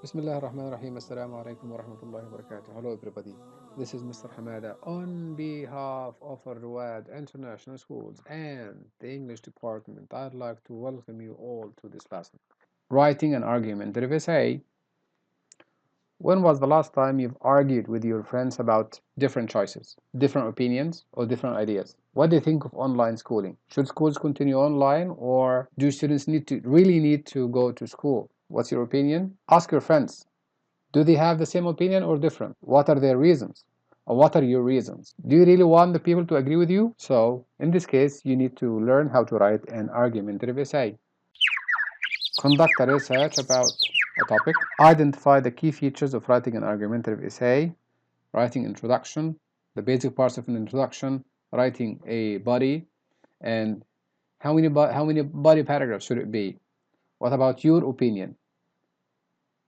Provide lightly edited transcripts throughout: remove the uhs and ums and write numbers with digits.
Bismillah ar-Rahman ar-Rahim. Assalamu alaikum wa rahmatullahi wa barakatuh. Hello everybody. This is Mr. Hamada on behalf of Ruad International Schools and the English Department. I'd like to welcome you all to this lesson. Writing an argumentative essay. When was the last time you've argued with your friends about different choices, different opinions, or different ideas? What do you think of online schooling? Should schools continue online, or do students really need to go to school? What's your opinion? Ask your friends. Do they have the same opinion or different? What are their reasons? Or what are your reasons? Do you really want the people to agree with you? So, in this case, you need to learn how to write an argumentative essay. Conduct a research about a topic. Identify the key features of writing an argumentative essay. Writing introduction, the basic parts of an introduction, writing a body, and how many body paragraphs should it be? What about your opinion?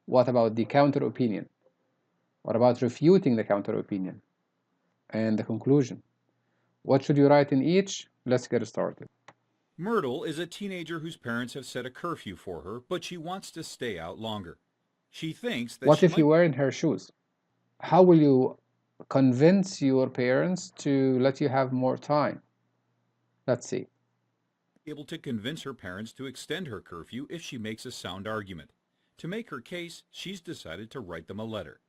What about the counter opinion? What about refuting the counter opinion? And the conclusion. What should you write in each? Let's get started. Myrtle is a teenager whose parents have set a curfew for her, but she wants to stay out longer. She thinks that What she if you might were in her shoes? How will you convince your parents to let you have more time? Let's see. be able to convince her parents to extend her curfew if she makes a sound argument. To make her case, she's decided to write them a letter.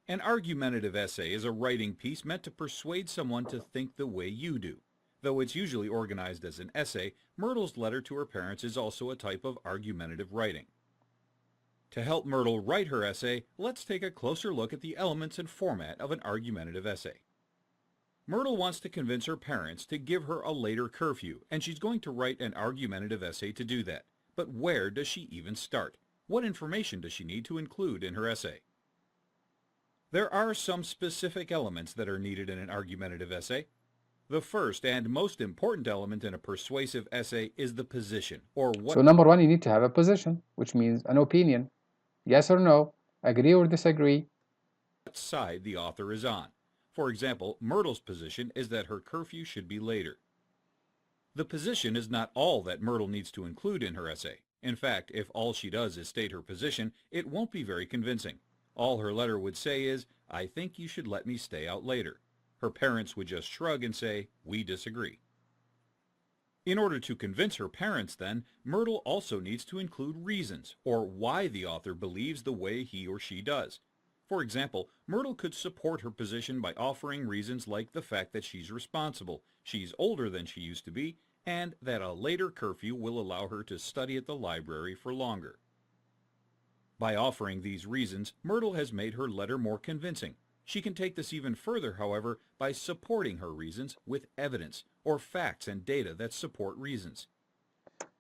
An argumentative essay is a writing piece meant to persuade someone to think the way you do. Though it's usually organized as an essay, Myrtle's letter to her parents is also a type of argumentative writing. To help Myrtle write her essay, let's take a closer look at the elements and format of an argumentative essay. Myrtle wants to convince her parents to give her a later curfew, and she's going to write an argumentative essay to do that. But where does she even start? What information does she need to include in her essay? There are some specific elements that are needed in an argumentative essay. The first and most important element in a persuasive essay is the position, or So, what number one, you need to have a position, which means an opinion. Yes or no, agree or disagree. side the author is on. For example, Myrtle's position is that her curfew should be later. The position is not all that Myrtle needs to include in her essay. In fact, if all she does is state her position, it won't be very convincing. All her letter would say is, "I think you should let me stay out later." Her parents would just shrug and say, "We disagree." In order to convince her parents, then, Myrtle also needs to include reasons, or why the author believes the way he or she does. For example, Myrtle could support her position by offering reasons like the fact that she's responsible, she's older than she used to be, and that a later curfew will allow her to study at the library for longer. By offering these reasons, Myrtle has made her letter more convincing. She can take this even further, however, by supporting her reasons with evidence or facts and data that support reasons.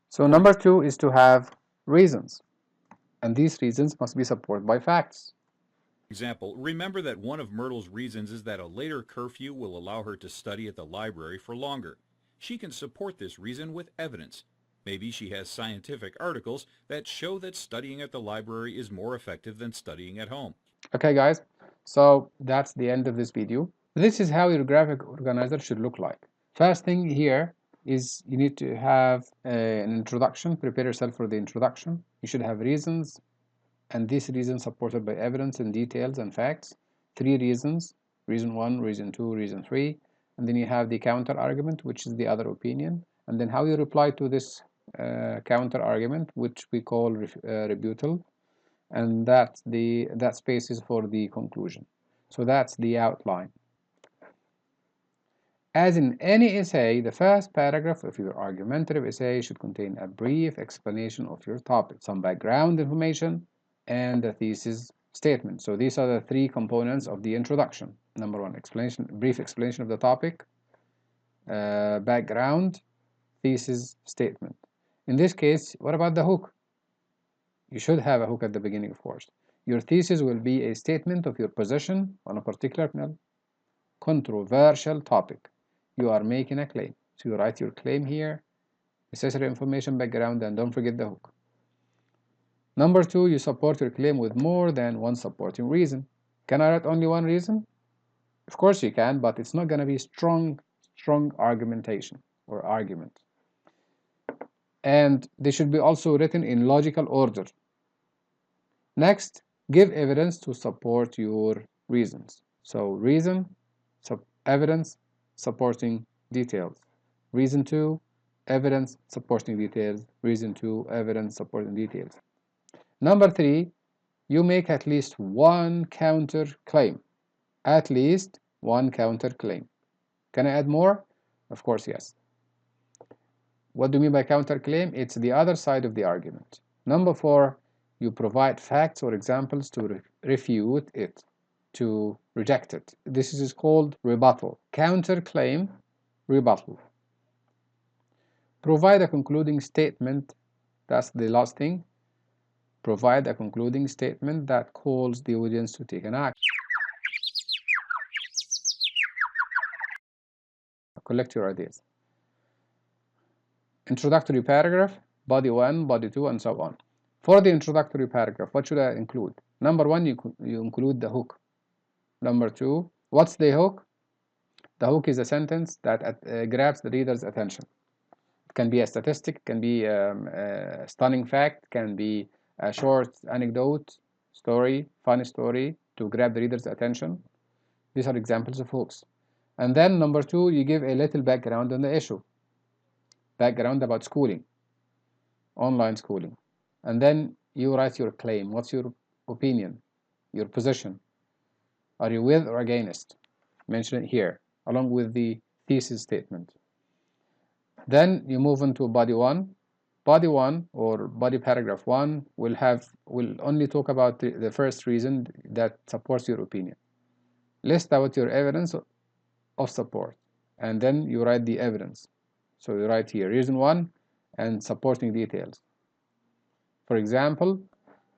So, For number two is to have reasons, and these reasons must be supported by facts. example, remember that one of Myrtle's reasons is that a later curfew will allow her to study at the library for longer. She can support this reason with evidence. Maybe she has scientific articles that show that studying at the library is more effective than studying at home. Okay, guys, so that's the end of this video. This is how your graphic organizer should look like. First thing here is you need to have an introduction. Prepare yourself for the introduction. You should have reasons, and these reasons supported by evidence and details and facts. 3 reasons: reason 1, reason 2, reason 3. And then you have the counter argument, which is the other opinion, and then how you reply to this counter argument, which we call rebuttal, and that space is for the conclusion. So that's the outline. As in any essay, the first paragraph of your argumentative essay should contain a brief explanation of your topic, some background information, and a thesis statement. So these are the 3 components of the introduction. Number 1, brief explanation of the topic, background, thesis statement. In this case, what about the hook? You should have a hook at the beginning, of course. Your thesis will be a statement of your position on a particular controversial topic. You are making a claim. So you write your claim here, necessary information, background, and don't forget the hook. Number 2, you support your claim with more than one supporting reason. Can I write only one reason? Of course you can, but it's not going to be strong argumentation or argument. And they should be also written in logical order. Next, give evidence to support your reasons. So reason, evidence, supporting details. Reason 2, evidence, supporting details. Reason 2, evidence, supporting details. Number 3, you make at least one counter claim. At least one counter claim. Can I add more? Of course, yes. What do you mean by counterclaim? It's the other side of the argument. Number 4, you provide facts or examples to refute it, to reject it. This is called rebuttal. Counterclaim, rebuttal. Provide a concluding statement. That's the last thing. Provide a concluding statement that calls the audience to take an action. Collect your ideas. Introductory paragraph, body 1, body 2, and so on. For the introductory paragraph, what should I include? Number 1, you include the hook. Number 2, what's the hook? The hook is a sentence that grabs the reader's attention. It can be a statistic, can be a stunning fact, can be a short anecdote, story, funny story to grab the reader's attention. These are examples of hooks. And then number 2, you give a little background on the issue. Background about schooling, online schooling. And then you write your claim. What's your opinion, your position? Are you with or against? Mention it here, along with the thesis statement. Then you move on to body 1. Body 1 or body paragraph 1 will only talk about the first reason that supports your opinion. List out your evidence of support, and then you write the evidence. So you write here reason 1 and supporting details. For example,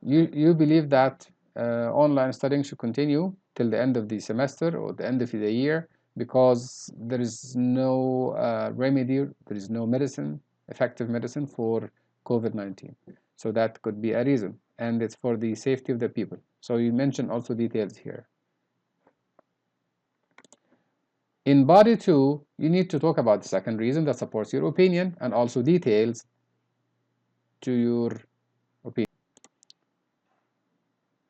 you believe that online studying should continue till the end of the semester or the end of the year because there is no remedy, there is no medicine, effective medicine for COVID-19. So that could be a reason, and it's for the safety of the people. So you mention also details here. In body 2, you need to talk about the second reason that supports your opinion and also details to your opinion.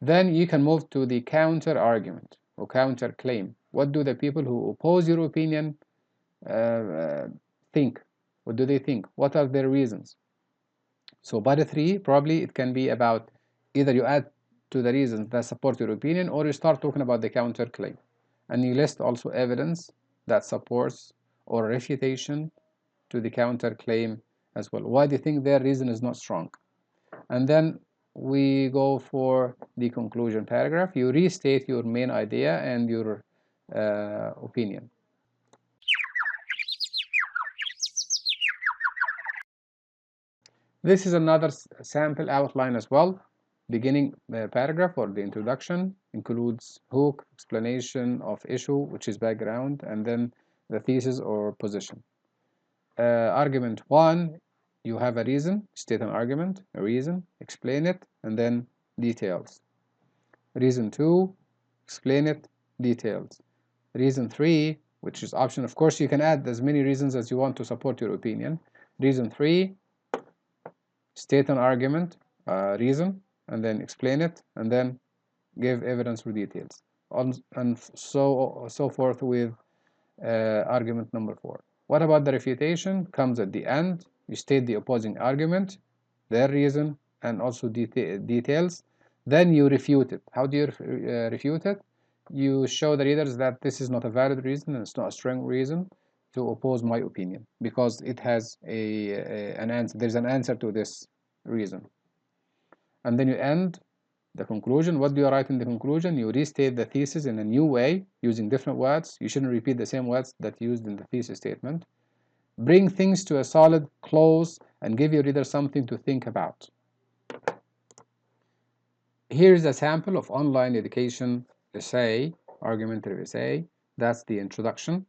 Then you can move to the counter argument or counter claim. What do the people who oppose your opinion think? What do they think? What are their reasons? So body 3, probably it can be about either you add to the reasons that support your opinion or you start talking about the counter claim. And you list also evidence that supports or refutation to the counter claim as well. Why do you think their reason is not strong? And then we go for the conclusion paragraph. You restate your main idea and your opinion. This is another sample outline as well. Beginning paragraph or the introduction includes hook, explanation of issue, which is background, and then the thesis or position. Argument 1, you have a reason, state an argument, a reason, explain it, and then details. Reason 2, explain it, details. Reason 3, which is option, of course you can add as many reasons as you want to support your opinion. Reason 3, state an argument, reason, and then explain it, and then give evidence or details, and so forth with argument number 4. What about the refutation? Comes at the end. You state the opposing argument, their reason, and also details. Then you refute it. How do you refute it? You show the readers that this is not a valid reason and it's not a strong reason to oppose my opinion because it has an answer. There's an answer to this reason. And then you end the conclusion. What do you write in the conclusion? You restate the thesis in a new way using different words. You shouldn't repeat the same words that you used in the thesis statement. Bring things to a solid close and give your reader something to think about. Here's a sample of online education essay, argumentative essay. That's the introduction.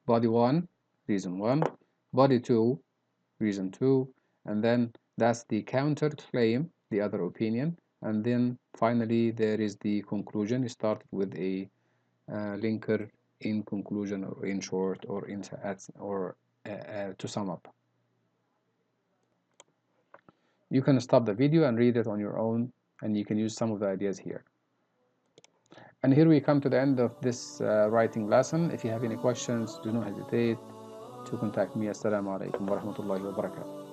Body 1, reason 1. Body 2, reason 2. And then that's the counter claim, the other opinion. And then finally there is the conclusion. You start with a linker in conclusion or in short or in or to sum up. You can stop the video and read it on your own and you can use some of the ideas here. And here we come to the end of this writing lesson. If you have any questions, do not hesitate to contact me. Assalamu alaikum wa rahmatullahi wa barakatuh.